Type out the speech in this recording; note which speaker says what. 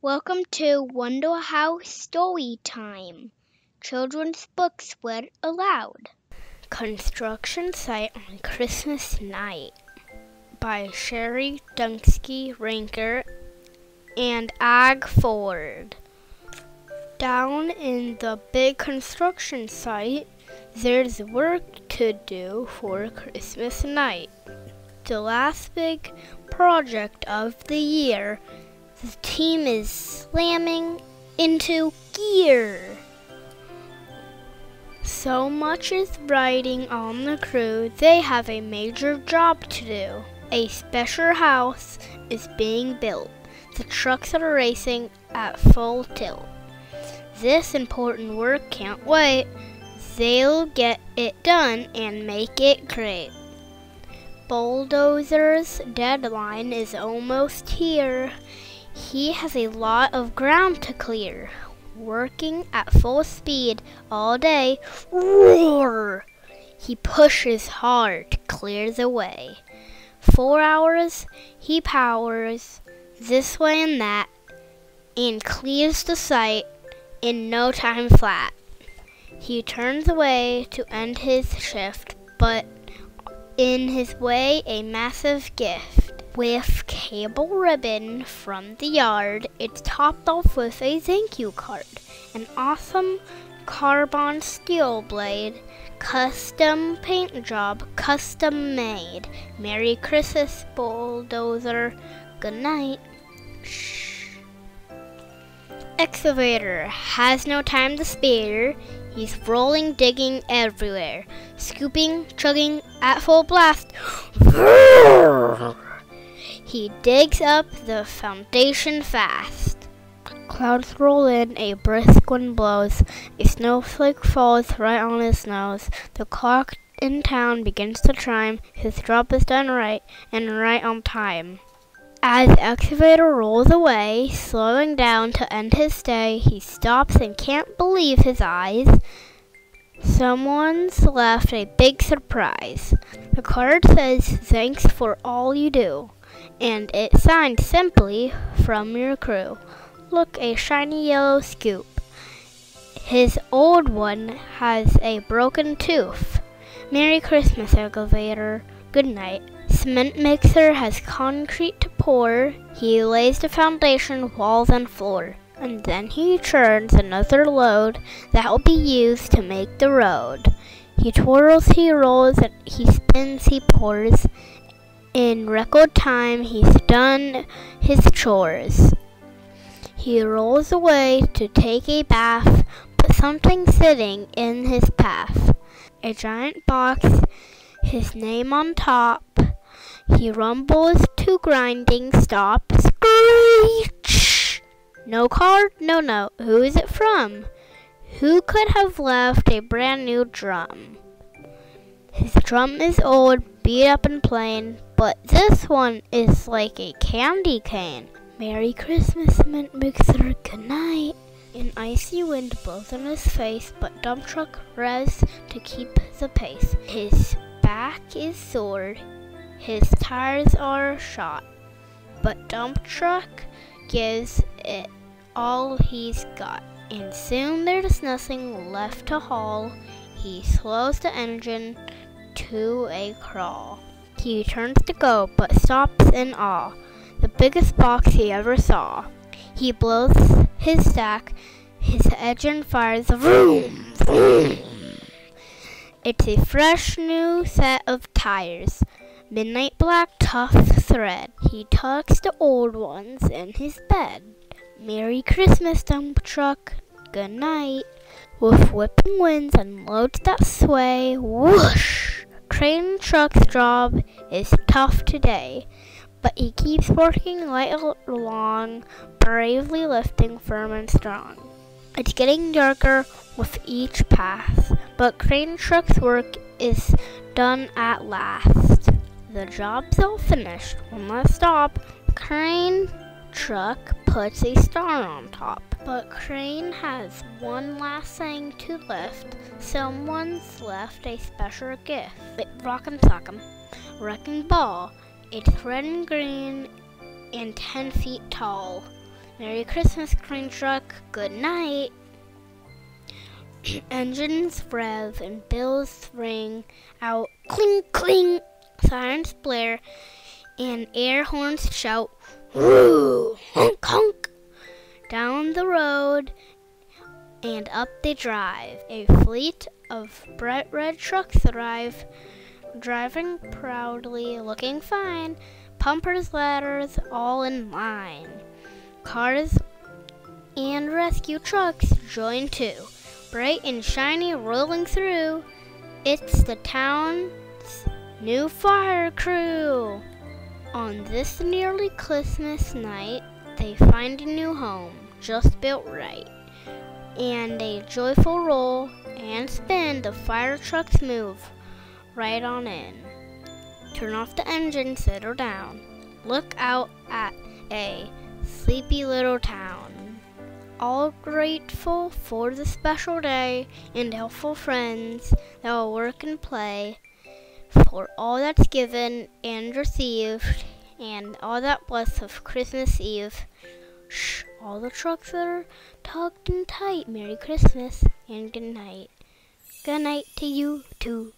Speaker 1: Welcome to Wonder House Story Time. Children's books read aloud. Construction Site on Christmas Night by Sherry Dunsky Ranker and Ag Ford. Down in the big construction site, there's work to do for Christmas night. The last big project of the year. The team is slamming into gear. So much is riding on the crew, they have a major job to do. A special house is being built. The trucks are racing at full tilt. This important work can't wait. They'll get it done and make it great. Bulldozer's deadline is almost here. He has a lot of ground to clear. Working at full speed all day, roar! He pushes hard to clear the way. 4 hours, he powers this way and that, and clears the site in no time flat. He turns away to end his shift, but in his way a massive gift. With cable ribbon from the yard, it's topped off with a thank you card. An awesome carbon steel blade, custom paint job, custom made. Merry Christmas, bulldozer. Good night. Shh. Excavator has no time to spare. He's rolling, digging everywhere, scooping, chugging at full blast. He digs up the foundation fast. Clouds roll in, a brisk wind blows. A snowflake falls right on his nose. The clock in town begins to chime. His job is done right, and right on time. As the excavator rolls away, slowing down to end his stay, he stops and can't believe his eyes. Someone's left a big surprise. The card says, "Thanks for all you do." And it's signed simply, "From your crew." Look, a shiny yellow scoop. His old one has a broken tooth. Merry Christmas, excavator. Good night. Cement mixer has concrete to pour. He lays the foundation, walls, and floor. And then he churns another load that will be used to make the road. He twirls, he rolls, and he spins, he pours. In record time, he's done his chores. He rolls away to take a bath, but something's sitting in his path. A giant box, his name on top. He rumbles to grinding stop. Screech! No card, no note. Who is it from? Who could have left a brand new drum? His drum is old, beat up and plain, but this one is like a candy cane. Merry Christmas, cement mixer, good night. An icy wind blows on his face, but dump truck revs to keep the pace. His back is sore, his tires are shot, but dump truck gives it all he's got. And soon there's nothing left to haul. He slows the engine to a crawl. He turns to go, but stops in awe. The biggest box he ever saw. He blows his stack, his engine fires, vroom, vroom. It's a fresh new set of tires, midnight black tough thread. He tucks the old ones in his bed. Merry Christmas, dump truck, good night. With whipping winds and loads that sway, whoosh! Crane truck's job is tough today, but he keeps working right along, bravely lifting firm and strong. It's getting darker with each pass, but crane truck's work is done at last. The job's all finished. One last stop. Crane truck puts a star on top. But Crane has one last thing to lift. Someone's left a special gift. Rock'em Sock'em, Wrecking Ball. It's red and green and 10 feet tall. Merry Christmas, crane truck. Good night. Engines rev and bells ring out. Cling, cling. Sirens blare and air horns shout. Woo! Honk, honk. Down the road and up they drive. A fleet of bright red trucks arrive, driving proudly, looking fine. Pumpers, ladders, all in line. Cars and rescue trucks join too, bright and shiny, rolling through. It's the town's new fire crew. On this nearly Christmas night, they find a new home, just built right. And a joyful roll and spin, the fire trucks move right on in. Turn off the engine, settle down. Look out at a sleepy little town. All grateful for the special day and helpful friends that will work and play for all that's given and received and all that blessed of Christmas Eve. Shh, all the trucks are tucked in tight. Merry Christmas and good night. Good night to you too.